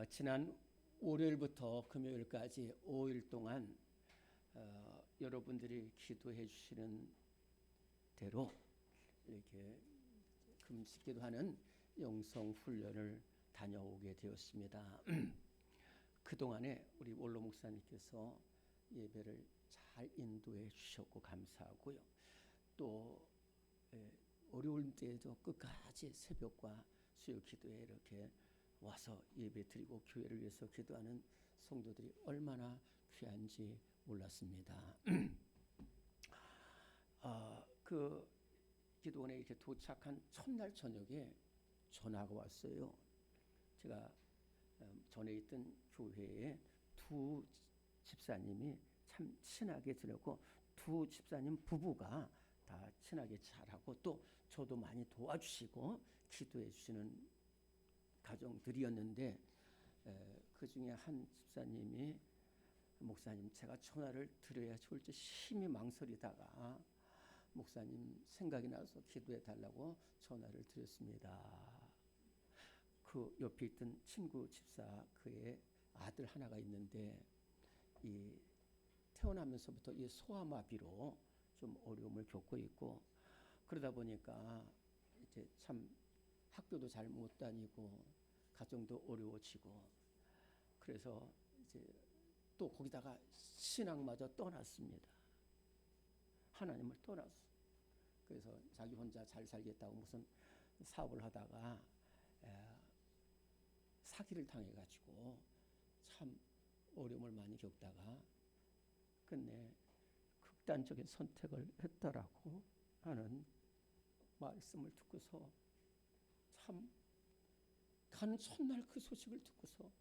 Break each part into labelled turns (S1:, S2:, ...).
S1: 지난 월요일부터 금요일까지 5일 동안 여러분들이 기도해 주시는 대로 이렇게 금식기도하는 영성 훈련을 다녀오게 되었습니다. 그동안에 우리 원로 목사님께서 예배를 잘 인도해 주셨고 감사하고요. 또 어려울 때에도 끝까지 새벽과 수요 기도에 이렇게 와서 예배 드리고 교회를 위해서 기도하는 성도들이 얼마나 귀한지 몰랐습니다. 그 기도원에 이렇게 도착한 첫날 저녁에 전화가 왔어요. 제가 전에 있던 교회에 두 집사님이 참 친하게 지내고 두 집사님 부부가 다 친하게 잘하고 또 저도 많이 도와주시고 기도해 주시는 가정들이었는데 그 중에 한 집사님이 목사님 제가 전화를 드려야 좋을지 심히 망설이다가 목사님 생각이 나서 기도해 달라고 전화를 드렸습니다. 그 옆에 있던 친구 집사 그의 아들 하나가 있는데 이 태어나면서부터 이 소아마비로 좀 어려움을 겪고 있고 그러다 보니까 이제 참 학교도 잘 못 다니고 가정도 어려워지고 그래서 이제 또 거기다가 신앙마저 떠났습니다. 하나님을 떠났어. 그래서 자기 혼자 잘 살겠다고 무슨 사업을 하다가 사기를 당해가지고 참 어려움을 많이 겪다가 끝내 극단적인 선택을 했다라고 하는 말씀을 듣고서 참 가는 첫날 그 소식을 듣고서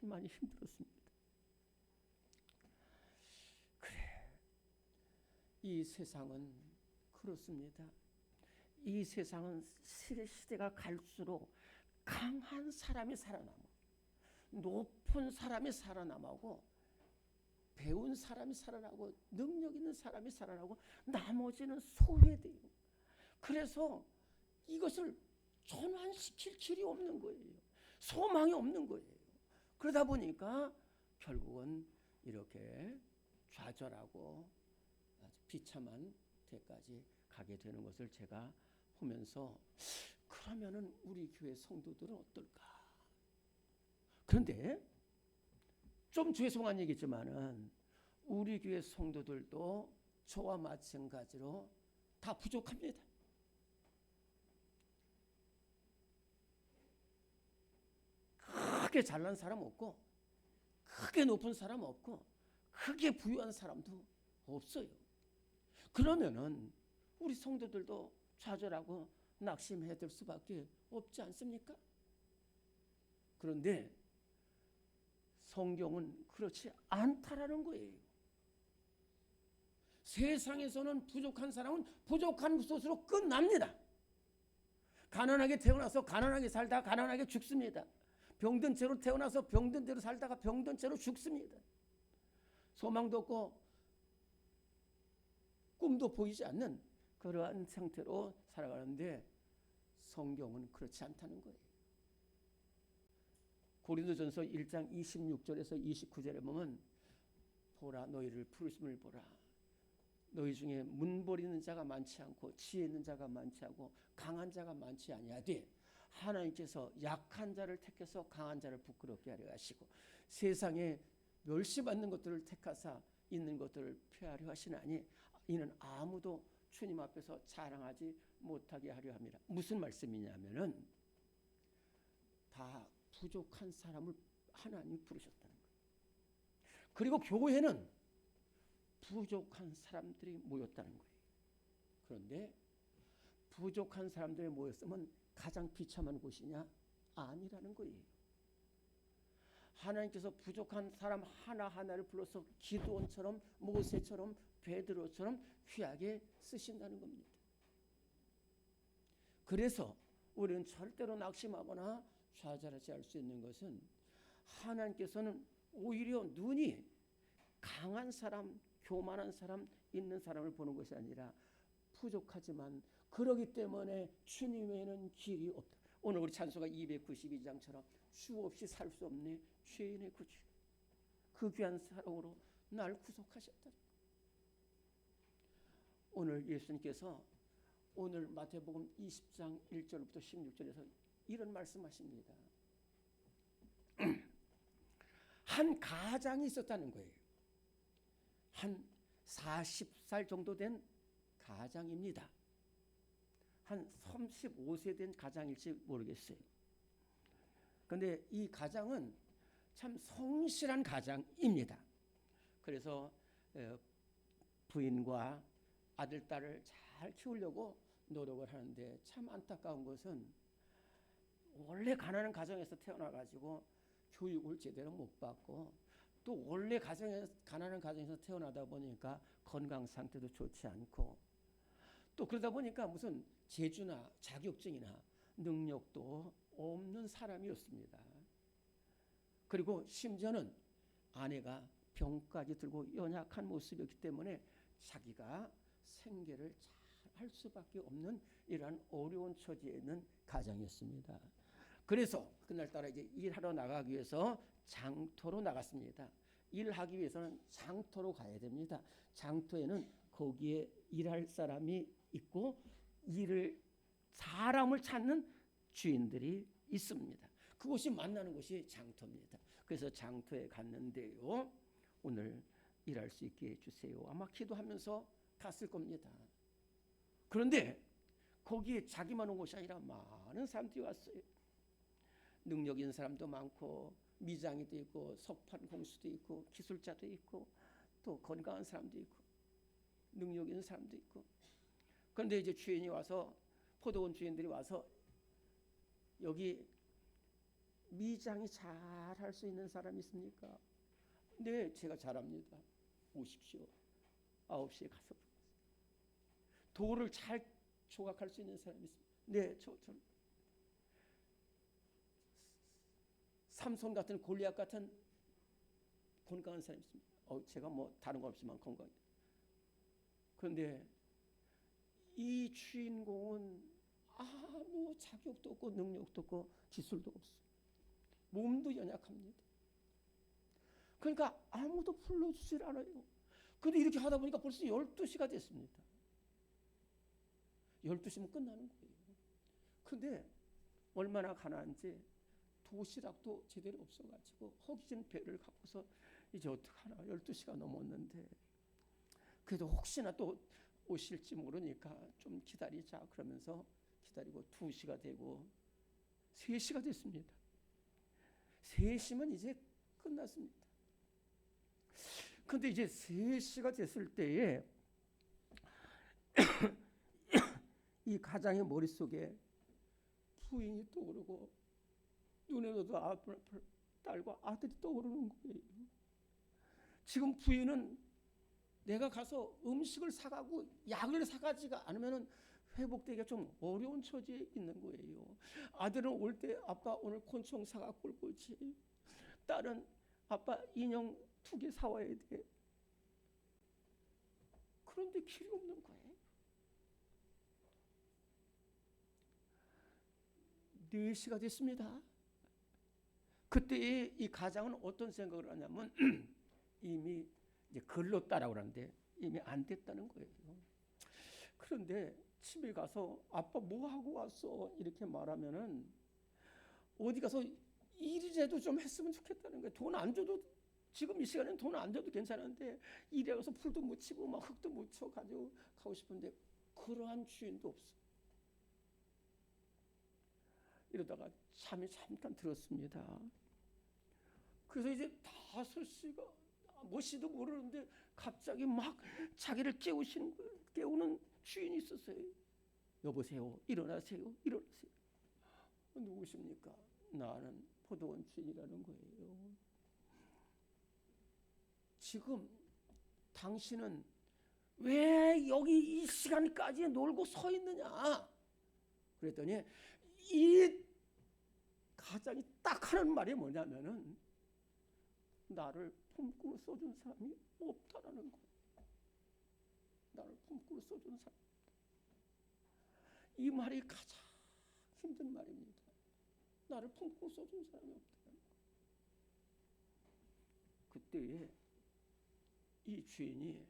S1: 많이 힘들었습니다. 그래, 이 세상은 그렇습니다. 이 세상은 시대가 갈수록 강한 사람이 살아남고 높은 사람이 살아남고 배운 사람이 살아나고 능력 있는 사람이 살아나고 나머지는 소외돼요. 그래서 이것을 전환시킬 길이 없는 거예요. 소망이 없는 거예요. 그러다 보니까 결국은 이렇게 좌절하고 아주 비참한 데까지 가게 되는 것을 제가 보면서 그러면은 우리 교회 성도들은 어떨까? 그런데 좀 죄송한 얘기지만은 우리 교회 성도들도 저와 마찬가지로 다 부족합니다. 크게 잘난 사람 없고 크게 높은 사람 없고 크게 부유한 사람도 없어요. 그러면은 우리 성도들도 좌절하고 낙심해야 될 수밖에 없지 않습니까? 그런데 성경은 그렇지 않다라는 거예요. 세상에서는 부족한 사람은 부족한 것으로 끝납니다. 가난하게 태어나서 가난하게 살다가 가난하게 죽습니다. 병든 채로 태어나서 병든 대로 살다가 병든 채로 죽습니다. 소망도 없고 꿈도 보이지 않는 그러한 상태로 살아가는데 성경은 그렇지 않다는 거예요. 고린도전서 1장 26절에서 29절에 보면 보라 너희를 부르심을 보라 너희 중에 문벌 있는 자가 많지 않고 지혜 있는 자가 많지 않고 강한 자가 많지 아니하되 하나님께서 약한 자를 택해서 강한 자를 부끄럽게 하려 하시고 세상에 멸시받는 것들을 택하사 있는 것들을 폐하려 하시나니 이는 아무도 주님 앞에서 자랑하지 못하게 하려 합니다. 무슨 말씀이냐면은 다 부족한 사람을 하나님이 부르셨다는 거예요. 그리고 교회는 부족한 사람들이 모였다는 거예요. 그런데 부족한 사람들이 모였으면 가장 비참한 곳이냐? 아니라는 거예요. 하나님께서 부족한 사람 하나하나를 불러서 기드온처럼 모세처럼 베드로처럼 귀하게 쓰신다는 겁니다. 그래서 우리는 절대로 낙심하거나 좌절하지 않을 수 있는 것은 하나님께서는 오히려 눈이 강한 사람, 교만한 사람, 있는 사람을 보는 것이 아니라 부족하지만 그러기 때문에 주님 외에는 길이 없다. 오늘 우리 찬송가 292장처럼 주 없이 살 수 없네 죄인의 구주 그 귀한 사랑으로 날 구속하셨다. 오늘 예수님께서 오늘 마태복음 20장 1절부터 16절에서 이런 말씀하십니다. 한 가장이 있었다는 거예요. 한 40살 정도 된 가장입니다. 한 35세 된 가장일지 모르겠어요. 그런데 이 가장은 참 성실한 가장입니다. 그래서 부인과 아들, 딸을 잘 키우려고 노력을 하는데 참 안타까운 것은 원래 가난한 가정에서 태어나가지고 교육을 제대로 못 받고 또 원래 가난한 가정에서 태어나다 보니까 건강 상태도 좋지 않고 또 그러다 보니까 무슨 재주나 자격증이나 능력도 없는 사람이었습니다. 그리고 심지어는 아내가 병까지 들고 연약한 모습이었기 때문에 자기가 생계를 잘 할 수밖에 없는 이러한 어려운 처지에 있는 가정이었습니다. 그래서 그날따라 이제 일하러 나가기 위해서 장터로 나갔습니다. 일하기 위해서는 장터로 가야 됩니다. 장터에는 거기에 일할 사람이 있고 사람을 찾는 주인들이 있습니다. 그곳이 만나는 곳이 장터입니다. 그래서 장터에 갔는데요. 오늘 일할 수 있게 해주세요. 아마 기도하면서 갔을 겁니다. 그런데 거기에 자기만 온 것이 아니라 많은 사람들이 왔어요. 능력 있는 사람도 많고 미장이도 있고 석판 공수도 있고 기술자도 있고 또 건강한 사람도 있고 능력 있는 사람도 있고. 그런데 이제 주인이 와서 포도원 주인들이 와서 여기 미장이 잘 할 수 있는 사람이 있습니까? 네, 제가 잘합니다. 오십시오. 9시에 가서. 돌을 잘 조각할 수 있는 사람이 있습니다. 네, 저 삼손 같은 골리앗 같은 건강한 사람이 있습니다. 제가 뭐 다른 건 없지만 건강. 그런데 이 주인공은 아무 자격도 없고 능력도 없고 기술도 없어. 몸도 연약합니다. 그러니까 아무도 불러주질 않아요. 그런데 이렇게 하다 보니까 벌써 12시가 됐습니다. 12시면 끝나는 거예요. 근데 얼마나 가난한지 도시락도 제대로 없어가지고 허기진 배를 갖고서 이제 어떡하나 12시가 넘었는데 그래도 혹시나 또 오실지 모르니까 좀 기다리자 그러면서 기다리고 2시가 되고 3시가 됐습니다. 3시면 이제 끝났습니다. 근데 이제 3시가 됐을 때에 이 가장의 머릿속에 부인이 떠오르고 눈에도 딸과 아들이 떠오르는 거예요. 지금 부인은 내가 가서 음식을 사가고 약을 사가지가 않으면 회복되기가 좀 어려운 처지에 있는 거예요. 아들은 올 때 아빠 오늘 곤충 사갖고 올 거지. 딸은 아빠 인형 2개 사와야 돼. 그런데 길이 없는 거예요. 4시가 됐습니다. 그때 이 가장은 어떤 생각을 하냐면 이미 이제 걸렀다라고 하는데 이미 안 됐다는 거예요. 그런데 집에 가서 아빠 뭐 하고 왔어? 이렇게 말하면은 어디 가서 일이라도 좀 했으면 좋겠다는 거예요. 돈 안 줘도 지금 이 시간에는 돈 안 줘도 괜찮은데 일에 가서 풀도 묻히고 막 흙도 묻혀 가지고 가고 싶은데 그러한 주인도 없어. 이러다가 잠이 잠깐 들었습니다. 그래서 이제 5시가 뭐시도 모르는데 갑자기 막 자기를 깨우는 주인이 있었어요. 여보세요. 일어나세요. 일어나세요. 누구십니까? 나는 포도원 주인이라는 거예요. 지금 당신은 왜 여기 이 시간까지 놀고 서 있느냐? 그랬더니 이 가장이 딱 하는 말이 뭐냐면은 나를 품고 써준 사람이 없다라는 거예요. 나를 품고 써준 사람. 이 말이 가장 힘든 말입니다. 나를 품고 써준 사람이 없다. 그때에 이 주인이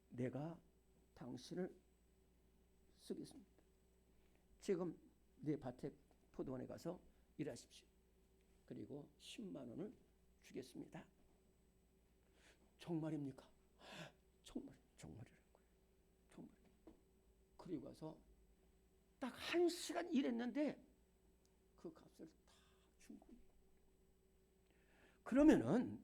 S1: 내가 당신을 쓰겠습니다. 지금 내 밭에 포도원에 가서 일하십시오. 그리고 10만 원을 주겠습니다. 정말입니까? 정말이라는 거예요. 정말. 그리고 가서 딱 1시간 일했는데 그 값을 다 준 거예요. 그러면은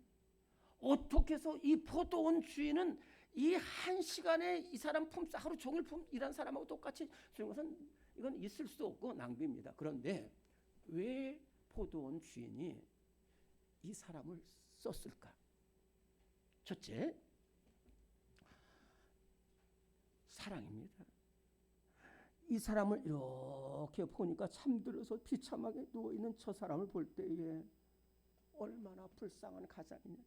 S1: 어떻게 해서 이 포도원 주인은 이 1시간에 이 사람 하루 종일 일한 사람하고 똑같이 주는 것은 이건 있을 수 없고 낭비입니다. 그런데 왜 포도원 주인이 이 사람을 썼을까? 첫째, 사랑입니다. 이 사람을 이렇게 보니까 잠들어서 비참하게 누워있는 저 사람을 볼 때에 얼마나 불쌍한 가장이냐.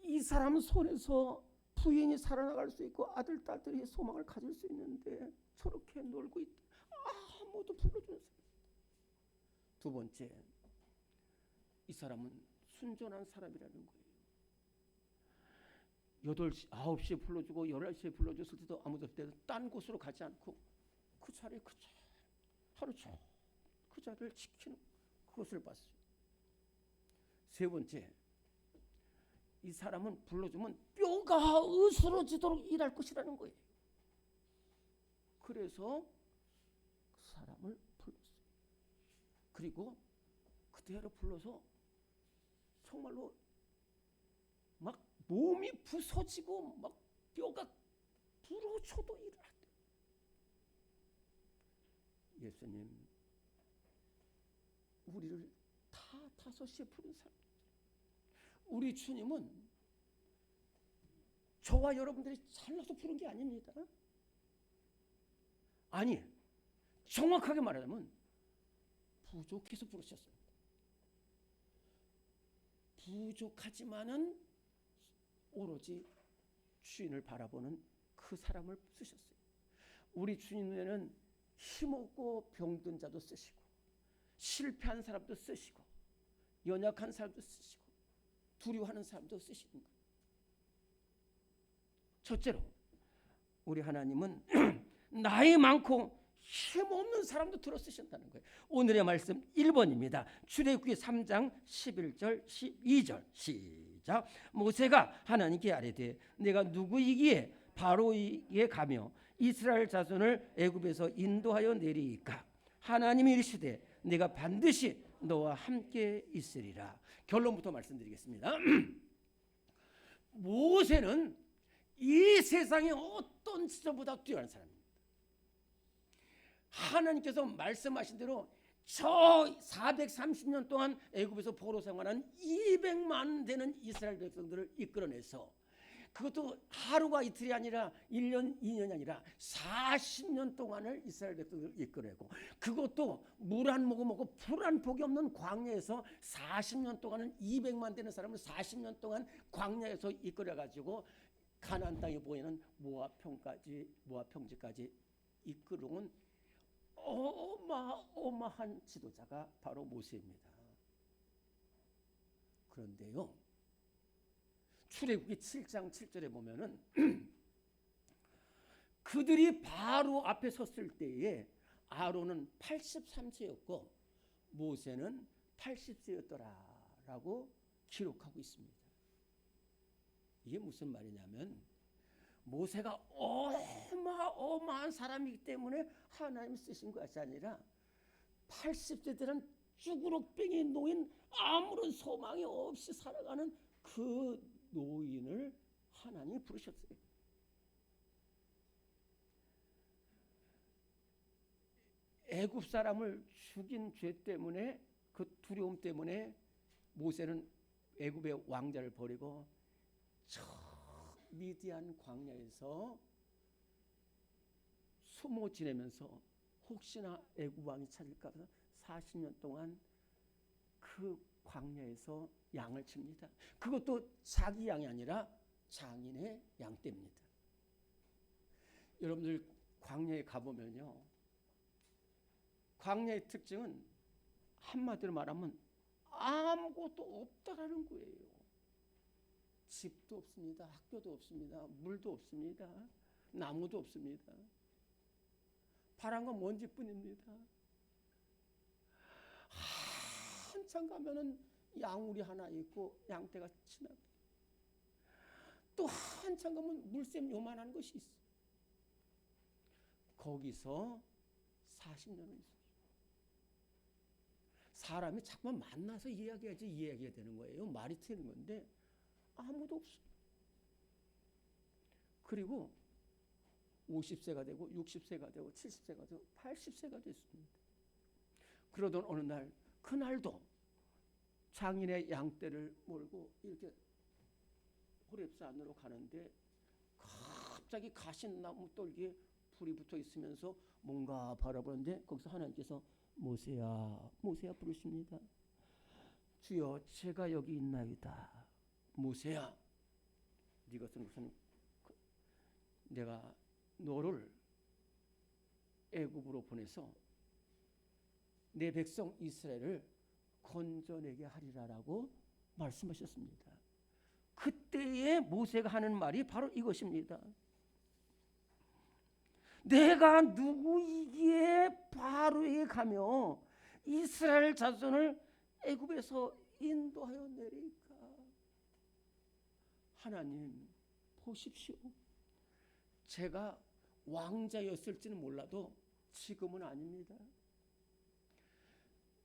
S1: 이 사람 손에서 부인이 살아나갈 수 있고 아들, 딸들이 소망을 가질 수 있는데 저렇게 놀고 있다. 아무도 불러주는 사람. 두 번째, 이 사람은 순전한 사람이라는 거예요. 8시, 9시에 불러주고 11시에 불러줬을 때도 아무도 없을 때도 딴 곳으로 가지 않고 그 자리에 하루 종일 그 자리를 지키는 그것을 봤어요. 세 번째, 이 사람은 불러주면 뼈가 으스러지도록 일할 것이라는 거예요. 그래서 그 사람을 불렀어요. 그리고 그대로 불러서 정말로 막 몸이 부서지고 막 뼈가 부러져도 일을 한대요. 예수님, 우리를 다 5시에 부른 사람. 우리 주님은 저와 여러분들이 잘나서 부른 게 아닙니다. 아니, 정확하게 말하자면 부족해서 부르셨습니다. 부족하지만은 오로지 주인을 바라보는 그 사람을 쓰셨어요. 우리 주님에는 힘없고 병든 자도 쓰시고 실패한 사람도 쓰시고 연약한 사람도 쓰시고 두려워하는 사람도 쓰시는 거예요. 첫째로 우리 하나님은 나이 많고 힘없는 사람도 들어 쓰신다는 거예요. 오늘의 말씀 1번입니다. 출애굽기 3장 11절 12절 시작. 모세가 하나님께 아뢰되 내가 누구이기에 바로에게 가며 이스라엘 자손을 애굽에서 인도하여 내리이까. 하나님이 이르시되 내가 반드시 너와 함께 있으리라. 결론부터 말씀드리겠습니다. 모세는 이 세상의 어떤 지점보다 뛰어난 사람입니다. 하나님께서 말씀하신 대로 저 430년 동안 애굽에서 포로 생활한 200만 되는 이스라엘 백성들을 이끌어내서 그것도 하루가 이틀이 아니라 1년, 2년이 아니라 40년 동안을 이스라엘 백성들을 이끌어내고 그것도 물 한 모금 먹고 풀 한 폭이 없는 광야에서 40년 동안은 200만 되는 사람을 40년 동안 광야에서 이끌어가지고 가나안 땅에 보이는 모압 평지까지 이끌어온 어마어마한 지도자가 바로 모세입니다. 그런데요, 출애굽기 7장 7절에 보면은 그들이 바로 앞에 섰을 때에 아론은 83세였고 모세는 80세였더라라고 기록하고 있습니다. 이게 무슨 말이냐면 모세가 어마어마한 사람이기 때문에 하나님 쓰신 것이 아니라 80세들은 쭈그럭뱅이 노인 아무런 소망이 없이 살아가는 그 노인을 하나님이 부르셨어요. 애굽 사람을 죽인 죄 때문에 그 두려움 때문에 모세는 애굽의 왕자를 버리고 저 미디안 광야에서 숨어 지내면서 혹시나 애굽 왕이 찾을까 봐 40년 동안 그 광야에서 양을 칩니다. 그것도 자기 양이 아니라 장인의 양떼입니다. 여러분들 광야에 가보면요, 광야의 특징은 한마디로 말하면 아무것도 없다라는 거예요. 집도 없습니다. 학교도 없습니다. 물도 없습니다. 나무도 없습니다. 파란 건 먼지뿐입니다. 한참 가면은 양우리 하나 있고 양떼가 지나가. 또 한참 가면 물샘 요만한 것이 있어. 거기서 40년을 있어요. 사람이 자꾸만 만나서 이야기해야지 이야기가 되는 거예요. 말이 트는 건데 아무도 없어. 그리고 50세가 되고 60세가 되고 70세가 되고 80세가 됐습니다. 그러던 어느 날, 그날도 장인의 양떼를 몰고 이렇게 호렙산으로 가는데 갑자기 가신나무 돌기에 불이 붙어 있으면서 뭔가 바라보는데 거기서 하나님께서 모세야, 모세야 부르십니다. 주여, 제가 여기 있나이다. 모세야, 네것은 무슨, 내가 너를 애굽으로 보내서 내 백성 이스라엘을 건져내게 하리라라고 말씀하셨습니다. 그때에 모세가 하는 말이 바로 이것입니다. 내가 누구이기에 바로에게 가며 이스라엘 자손을 애굽에서 인도하여 내리까. 하나님 보십시오. 제가 왕자였을지는 몰라도 지금은 아닙니다.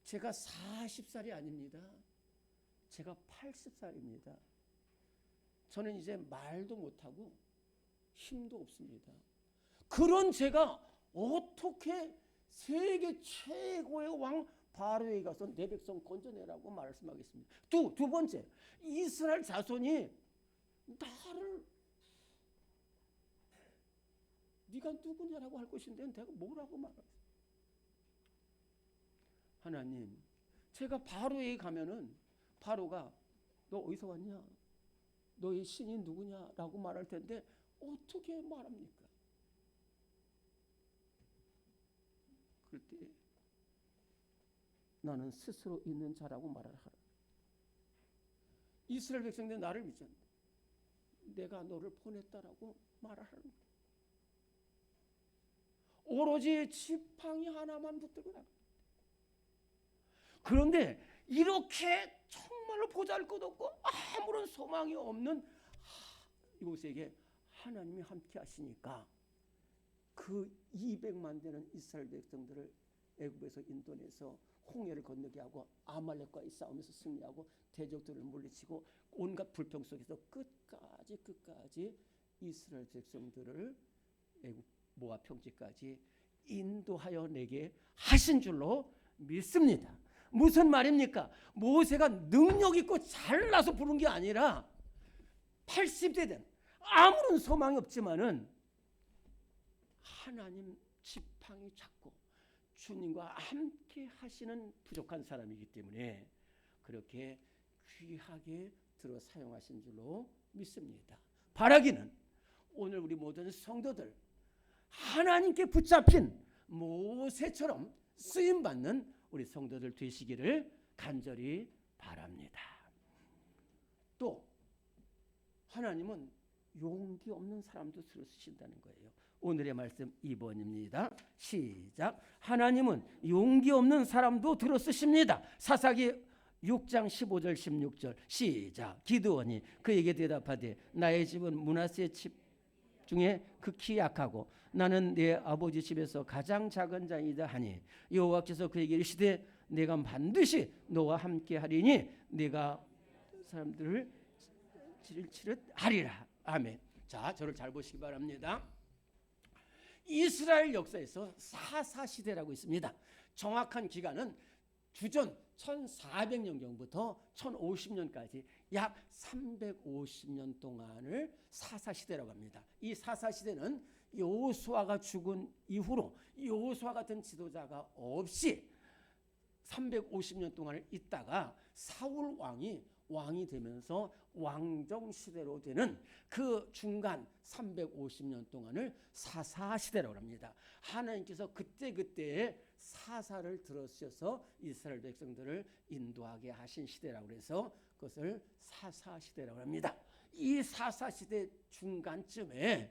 S1: 제가 40살이 아닙니다. 제가 80살입니다. 저는 이제 말도 못하고 힘도 없습니다. 그런 제가 어떻게 세계 최고의 왕 바로에게 가서 내 백성 건져내라고 말씀하겠습니다. 두 번째, 이스라엘 자손이 나를 네가 누구냐라고 할 것인데 내가 뭐라고 말하겠어요? 하나님, 제가 바로에게 가면은 바로가 너 어디서 왔냐? 너의 신이 누구냐라고 말할 텐데 어떻게 말합니까? 그럴 때 나는 스스로 있는 자라고 말하라. 이스라엘 백성들이 나를 믿잖아. 내가 너를 보냈다라고 말하라는 거야. 오로지 지팡이 하나만 붙들고 나가. 그런데 이렇게 정말로 보잘것없고 아무런 소망이 없는 이곳에게 하나님이 함께 하시니까 그 200만 되는 이스라엘 백성들을 애굽에서 인도내서 홍해를 건너게 하고 아말렉과의 싸움에서 승리하고 대적들을 물리치고 온갖 불평 속에서 끝까지 이스라엘 백성들을 애굽 모압 평지까지 인도하여 내게 하신 줄로 믿습니다. 무슨 말입니까? 모세가 능력 있고 잘나서 부른 게 아니라 80대 된 아무런 소망이 없지만은 하나님 지팡이 잡고 주님과 함께 하시는 부족한 사람이기 때문에 그렇게 귀하게 들어 사용하신 줄로 믿습니다. 바라기는 오늘 우리 모든 성도들 하나님께 붙잡힌 모세처럼 쓰임받는 우리 성도들 되시기를 간절히 바랍니다. 또 하나님은 용기 없는 사람도 쓰신다는 거예요. 오늘의 말씀 2번입니다. 시작. 하나님은 용기 없는 사람도 들어 쓰십니다. 사사기 6장 15절 16절 시작. 기드온이 그에게 대답하되 나의 집은 므낫세 집 중에 극히 약하고 나는 내 아버지 집에서 가장 작은 자이다 하니 여호와께서 그에게 이르시되 내가 반드시 너와 함께 하리니 내가 사람들을 치릇 하리라. 아멘. 자, 저를 잘 보시기 바랍니다. 이스라엘 역사에서 사사시대라고 있습니다. 정확한 기간은 주전 1400년경부터 1050년까지 약 350년 동안을 사사시대라고 합니다. 이 사사시대는 여호수아가 죽은 이후로 여호수아 같은 지도자가 없이 350년 동안을 있다가 사울 왕이 왕이 되면서 왕정 시대로 되는 그 중간 350년 동안을 사사 시대라고 합니다. 하나님께서 그때그때의 사사를 들으셔서 이스라엘 백성들을 인도하게 하신 시대라고 해서 그것을 사사 시대라고 합니다. 이 사사 시대 중간쯤에는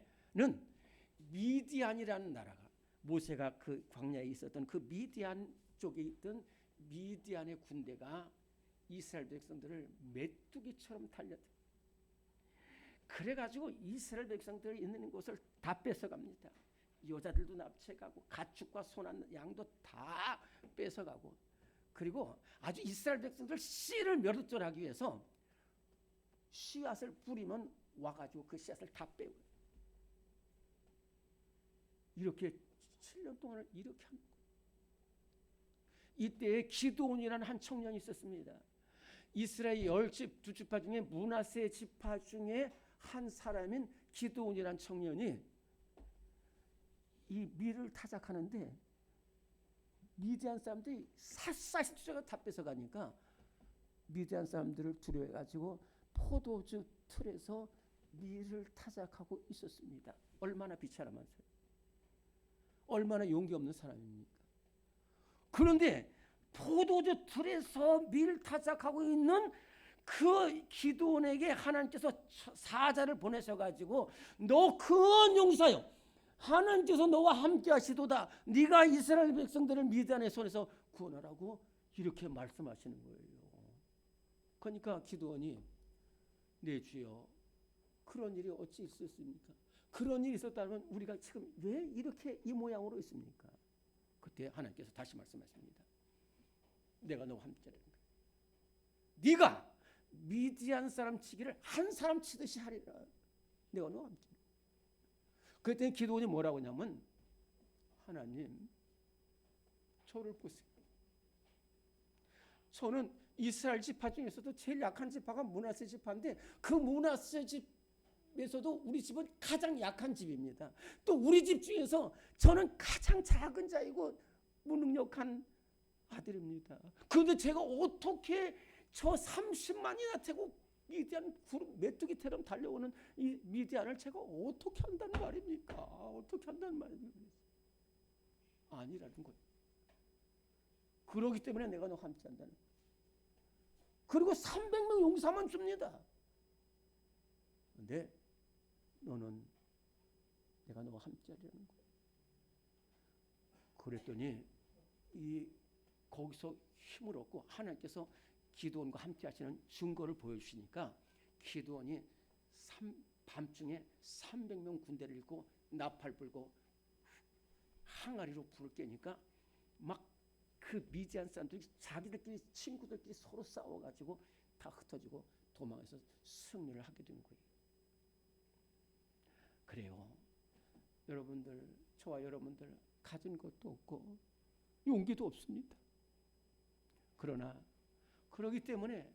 S1: 미디안이라는 나라가, 모세가 그 광야에 있었던 그 미디안 쪽에 있던 미디안의 군대가 이스라엘 백성들을 메뚜기처럼 달렸다. 그래가지고 이스라엘 백성들이 있는 곳을 다 뺏어갑니다. 여자들도 납치해가고 가축과 소난 양도 다 뺏어가고, 그리고 아주 이스라엘 백성들 씨를 멸절하기 위해서 씨앗을 뿌리면 와가지고 그 씨앗을 다 빼고, 이렇게 7년 동안을 이렇게 한 거예요. 이때에 기드온이라는 한 청년이 있었습니다. 이스라엘 10집 2지파 중에 므낫세 지파 중에 한 사람인 기드온이라는 청년이 이 밀을 타작하는데 미디안 사람들이 샅샅이 쫓아가 다 뺏어가니까 미디안 사람들을 두려워해가지고 포도주 틀에서 밀을 타작하고 있었습니다. 얼마나 비참하면서요. 얼마나 용기 없는 사람입니까? 그런데 포도주 틀에서 밀 타작하고 있는 그 기드온에게 하나님께서 사자를 보내셔가지고 너 큰 용사여, 하나님께서 너와 함께 하시도다, 네가 이스라엘 백성들을 미디안의 손에서 구원하라고 이렇게 말씀하시는 거예요. 그러니까 기드온이 네 주여, 그런 일이 어찌 있었습니까? 그런 일이 있었다면 우리가 지금 왜 이렇게 이 모양으로 있습니까? 그때 하나님께서 다시 말씀하십니다. 내가 너와 함께라는 거야. 네가 미디안 사람 치기를 한 사람 치듯이 하리라. 내가 너와 함께. 그때 기드온이 뭐라고 하냐면, 하나님, 저를 보세요. 저는 이스라엘 지파 중에서도 제일 약한 지파가 므낫세 지파인데 그 므낫세 집에서도 우리 집은 가장 약한 집입니다. 또 우리 집 중에서 저는 가장 작은 자이고 무능력한 아들입니다. 그런데 제가 어떻게 저 30만이나 되고 미디안 메뚜기처럼 달려오는 이 미디안을 제가 어떻게 한다는 말입니까? 어떻게 한다는 말입니까? 아니라는 거예요. 그러기 때문에 내가 너 함께 한다는 거예요. 그리고 300명 용사만 줍니다. 그런데 너는 내가 너와 함께 하려는 거예요. 그랬더니 거기서 힘을 얻고 하나님께서 기드온과 함께 하시는 증거를 보여주시니까 기드온이 밤중에 300명 군대를 잃고 나팔 불고 항아리로 불을 깨니까 막 그 미디안 사람들이 자기들끼리 친구들끼리 서로 싸워가지고 다 흩어지고 도망해서 승리를 하게 된 거예요. 그래요. 여러분들, 저와 여러분들 가진 것도 없고 용기도 없습니다. 그러나 그러기 때문에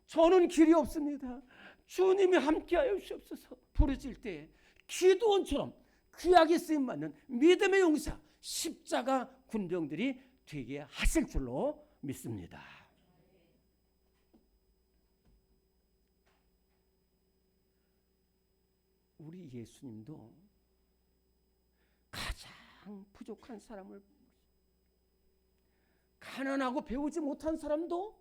S1: 저는 길이 없습니다. 주님이 함께하여 주옵소서 부르실 때 기드온처럼 귀하게 쓰임받는 믿음의 용사 십자가 군병들이 되게 하실 줄로 믿습니다. 우리 예수님도 가장 부족한 사람을, 가난하고 배우지 못한 사람도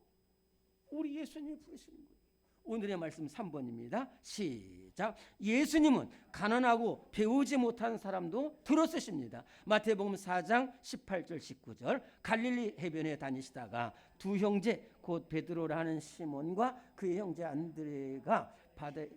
S1: 우리 예수님이 부르시는 거예요. 오늘의 말씀 3번입니다. 시작. 예수님은 가난하고 배우지 못한 사람도 들어쓰십니다. 마태복음 4장 18절 19절. 갈릴리 해변에 다니시다가 두 형제 곧 베드로라는 시몬과 그의 형제 안드레가 바다에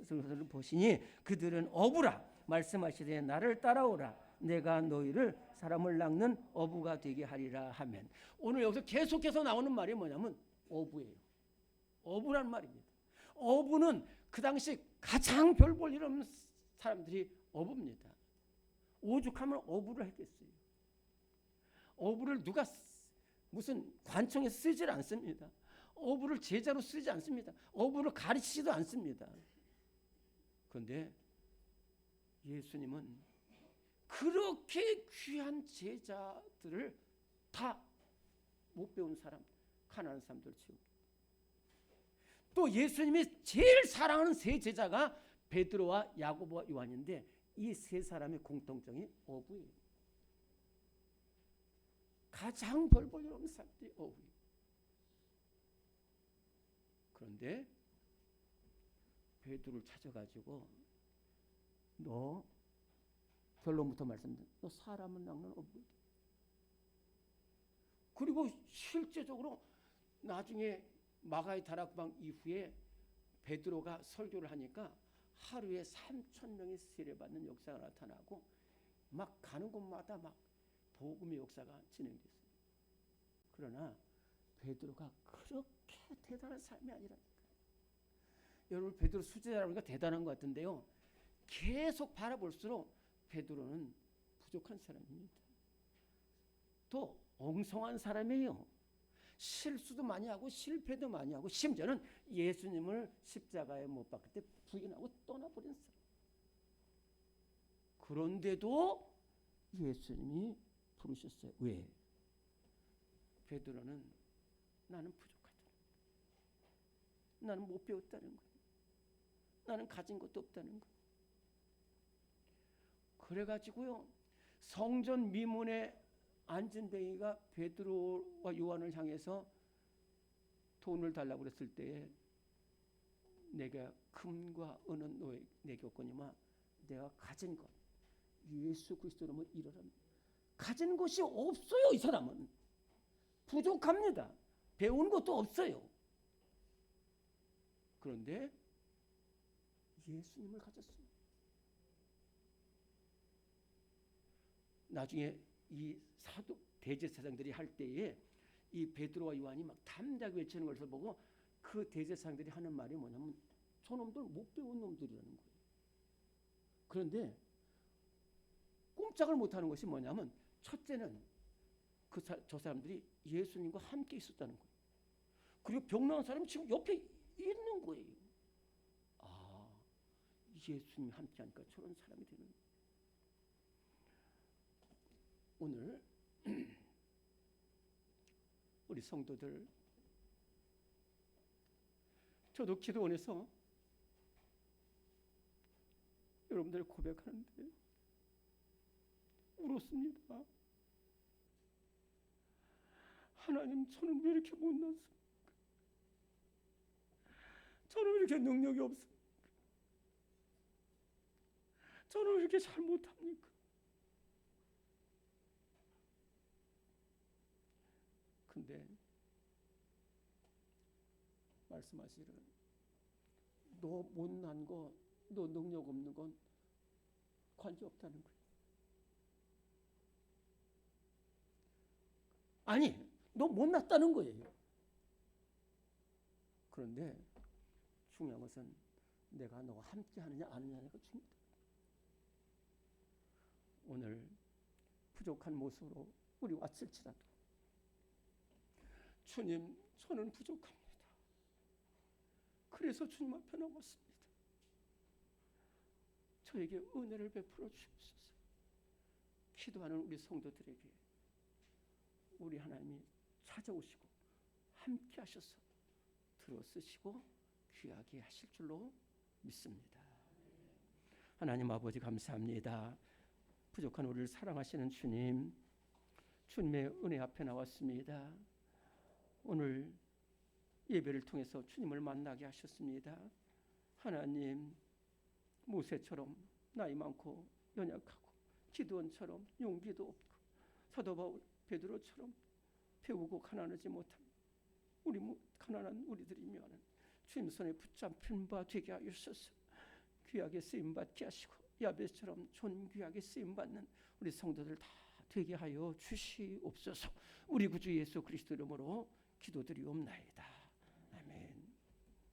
S1: 그것을 보시니 그들은 어부라 말씀하시되 나를 따라오라 내가 너희를 사람을 낚는 어부가 되게 하리라 하면, 오늘 여기서 계속해서 나오는 말이 뭐냐면 어부예요. 어부란 말입니다. 어부는 그 당시 가장 별 볼 일 없는 사람들이 어부입니다. 오죽하면 어부를 했겠어요. 어부를 누가 무슨 관청에 쓰질 않습니다. 어부를 제자로 쓰지 않습니다. 어부를 가르치지도 않습니다. 그런데 예수님은 그렇게 귀한 제자들을 다 못 배운 사람, 가난한 사람들 치웁니다. 또 예수님이 제일 사랑하는 세 제자가 베드로와 야고보와 요한인데 이 세 사람의 공통점이 어부예요. 가장 벌 벌려는 사람들이 어부예요. 그런데 베드로를 찾아가지고 너 결론부터 말씀드려. 너 사람을 낚는 어부다. 그리고 실제적으로 나중에 마가의 다락방 이후에 베드로가 설교를 하니까 하루에 3,000명이 세례받는 역사가 나타나고 막 가는 곳마다 막 복음의 역사가 진행됐어요. 그러나 베드로가 그렇게 대단한 삶이 아니라니까요. 여러분 베드로 수제자라고 하니까 대단한 것 같은데요. 계속 바라볼수록 베드로는 부족한 사람입니다. 또 엉성한 사람이에요. 실수도 많이 하고 실패도 많이 하고 심지어는 예수님을 십자가에 못 박을 때 부인하고 떠나버린 사람. 그런데도 예수님이 부르셨어요. 왜? 베드로는 나는 부족하다. 나는 못 배웠다는 거예요. 나는 가진 것도 없다는 거예요. 그래가지고요. 성전 미문에 앉은 뱅이가 베드로와 요한을 향해서 돈을 달라고 그랬을 때에 내가 금과 은은 내게 없거니와 내가 가진 것 예수 그리스도로 이르라. 가진 것이 없어요. 이 사람은 부족합니다. 배운 것도 없어요. 그런데 예수님을 가졌어요. 나중에 이 사도 대제사장들이 할 때에 이 베드로와 요한이 막 담대하게 외치는 것을 보고 그 대제사장들이 하는 말이 뭐냐면 저놈들 못 배운 놈들이라는 거예요. 그런데 꼼짝을 못하는 것이 뭐냐면 첫째는 저 사람들이 예수님과 함께 있었다는 거예요. 그리고 병 나은 사람이 지금 옆에 있는 거예요. 아, 예수님이 함께 하니까 저런 사람이 되는 거예요. 오늘 우리 성도들 저도 기도원에서 여러분들 고백하는데 울었습니다. 하나님, 저는 왜 이렇게 못났습니까? 저는 왜 이렇게 능력이 없습니까? 저는 왜 이렇게 잘 못합니까? 근데 말씀하시기를 너 못난 거, 너 능력 없는 건 관계없다는 거예요. 아니, 너 못났다는 거예요. 그런데 중요한 것은 내가 너와 함께 하느냐 안 하느냐가 중요하다. 오늘 부족한 모습으로 우리 왔을지라도 주님, 저는 부족합니다. 그래서 주님 앞에 나왔습니다. 저에게 은혜를 베풀어 주옵소서. 기도하는 우리 성도들에게 우리 하나님이 찾아오시고 함께 하셔서 들어쓰시고 귀하게 하실 줄로 믿습니다. 하나님 아버지 감사합니다. 부족한 우리를 사랑하시는 주님, 주님의 은혜 앞에 나왔습니다. 오늘 예배를 통해서 주님을 만나게 하셨습니다. 하나님, 모세처럼 나이 많고 연약하고 기드온처럼 용기도 없고 사도 바울 베드로처럼 배우고 가난하지 못한 우리 가난한 우리들이면 주님 손에 붙잡힌 바 되게 하셔서 귀하게 쓰임받게 하시고 야베스처럼 존귀하게 쓰임받는 우리 성도들 다 되게 하여 주시옵소서. 우리 구주 예수 그리스도 이름으로 기도드리옵나이다.